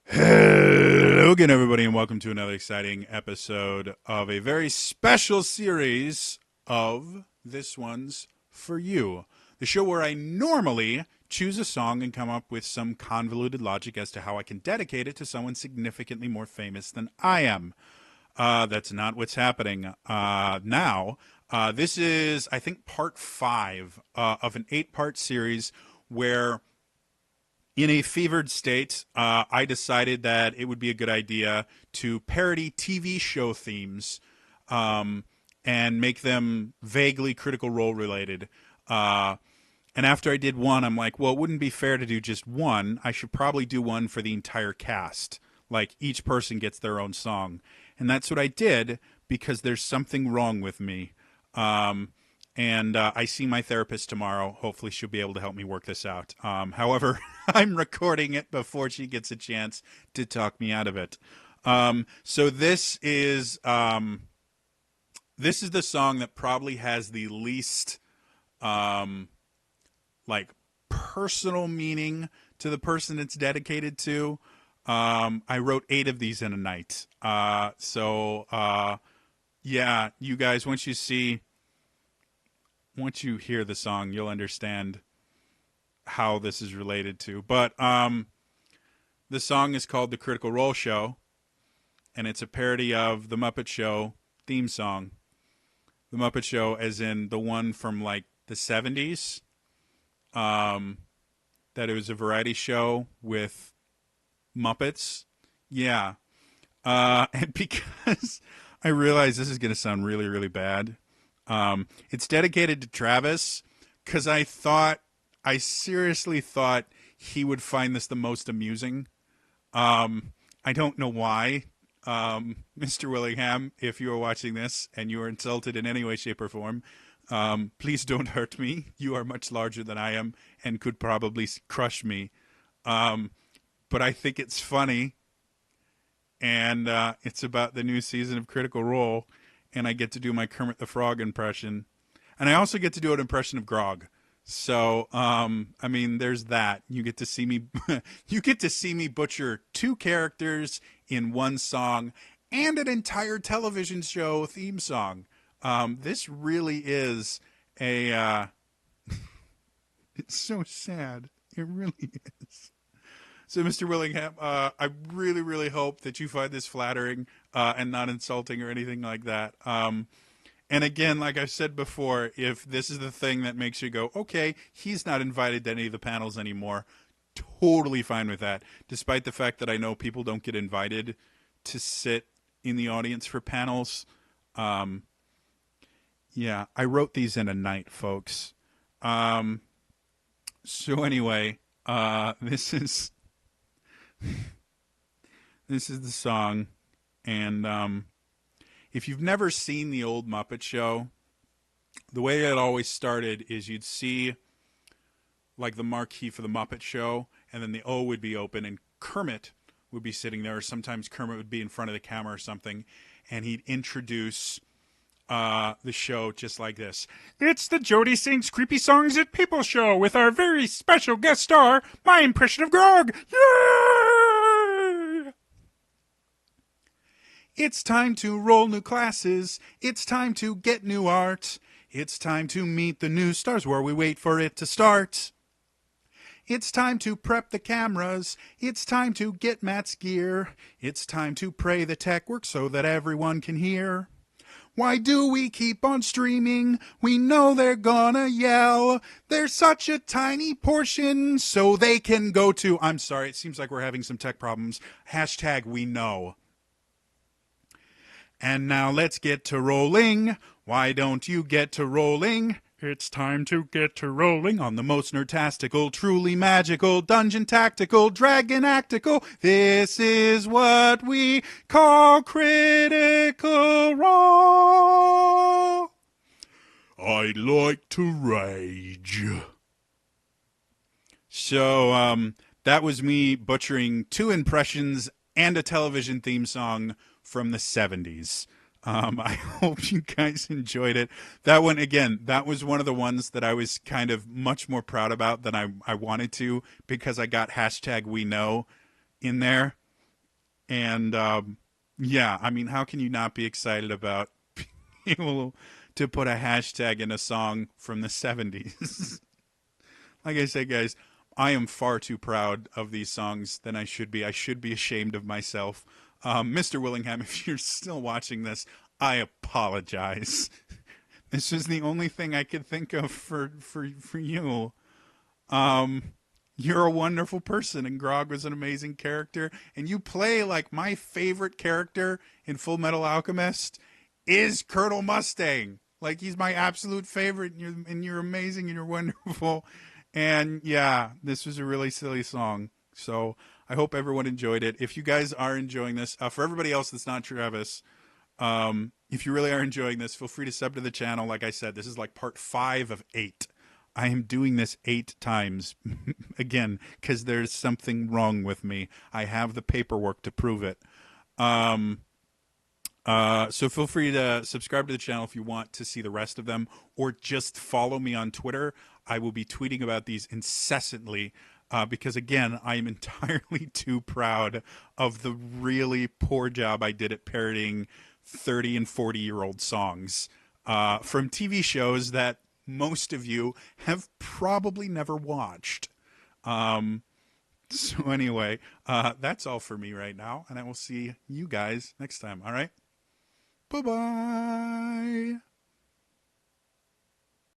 Hello again, everybody, and welcome to another exciting episode of a very special series of This One's For You, the show where I normally choose a song and come up with some convoluted logic as to how I can dedicate it to someone significantly more famous than I am. That's not what's happening now. This is, I think, part five of an eight-part series where in a fevered state, I decided that it would be a good idea to parody TV show themes and make them vaguely Critical Role related. And after I did one, I'm like, well, it wouldn't be fair to do just one. I should probably do one for the entire cast. Like each person gets their own song. And that's what I did because there's something wrong with me. And I see my therapist tomorrow. Hopefully, she'll be able to help me work this out. However, I'm recording it before she gets a chance to talk me out of it. So this is the song that probably has the least like personal meaning to the person it's dedicated to. I wrote 8 of these in a night. Yeah, you guys, once you hear the song, you'll understand how this is related to. But the song is called "The Critical Role Show," and it's a parody of the Muppet Show theme song. The Muppet Show, as in the one from like the '70s. That it was a variety show with Muppets. Yeah. And because I realize this is going to sound really, really bad, it's dedicated to Travis because I seriously thought he would find this the most amusing. I don't know why. Mr. Willingham, if you are watching this and you are insulted in any way, shape, or form, please don't hurt me. You are much larger than I am and could probably crush me. But I think it's funny, and it's about the new season of Critical Role, and I get to do my Kermit the Frog impression, and I also get to do an impression of Grog. So, I mean, there's that. You get to see me, you get to see me butcher 2 characters in one song and an entire television show theme song. This really is it's so sad. It really is. So, Mr. Willingham, I really, really hope that you find this flattering and not insulting or anything like that. And again, like I said before, if this is the thing that makes you go, okay, he's not invited to any of the panels anymore, totally fine with that. Despite the fact that I know people don't get invited to sit in the audience for panels. Yeah, I wrote these in a night, folks. So anyway, this is the song, and if you've never seen the old Muppet Show, the way it always started is you'd see like the marquee for the Muppet Show, and then the O would be open, and Kermit would be sitting there, or sometimes Kermit would be in front of the camera or something, and he'd introduce the show just like this. It's the Jody Sings Creepy Songs at People show with our very special guest star, my impression of Grog. Yay! It's time to roll new classes. It's time to get new art. It's time to meet the new stars while we wait for it to start. It's time to prep the cameras. It's time to get Matt's gear. It's time to pray the tech works so that everyone can hear. Why do we keep on streaming? We know they're gonna yell. There's such a tiny portion so they can go to... I'm sorry, it seems like we're having some tech problems. Hashtag we know. And now let's get to rolling. Why don't you get to rolling? It's time to get to rolling on the most nerdtastical, truly magical, dungeon tactical, dragon actical. This is what we call Critical Role. I'd like to rage. So, that was me butchering 2 impressions and a television theme song from the 70s. I hope you guys enjoyed it. That one, again, that was one of the ones that I was kind of much more proud about than I wanted to, because I got hashtag we know in there. And yeah, I mean, how can you not be excited about being able to put a hashtag in a song from the 70s? Like I said, guys, I am far too proud of these songs than I should be. I should be ashamed of myself. Mr. Willingham, if you're still watching this, I apologize. This is the only thing I could think of for you. Um, you're a wonderful person, and Grog was an amazing character, and you play like my favorite character in Full Metal Alchemist is Colonel Mustang. Like he's my absolute favorite, and you're amazing, and you're wonderful. And yeah, this was a really silly song. So I hope everyone enjoyed it. If you guys are enjoying this, for everybody else that's not Travis, if you really are enjoying this, feel free to sub to the channel. Like I said, this is like part 5 of 8. I am doing this 8 times again because there's something wrong with me. I have the paperwork to prove it. Um, so feel free to subscribe to the channel if you want to see the rest of them, or just follow me on Twitter. I will be tweeting about these incessantly because, again, I am entirely too proud of the really poor job I did at parodying 30 and 40-year-old songs from TV shows that most of you have probably never watched. So anyway, that's all for me right now, and I will see you guys next time. All right? Bye-bye.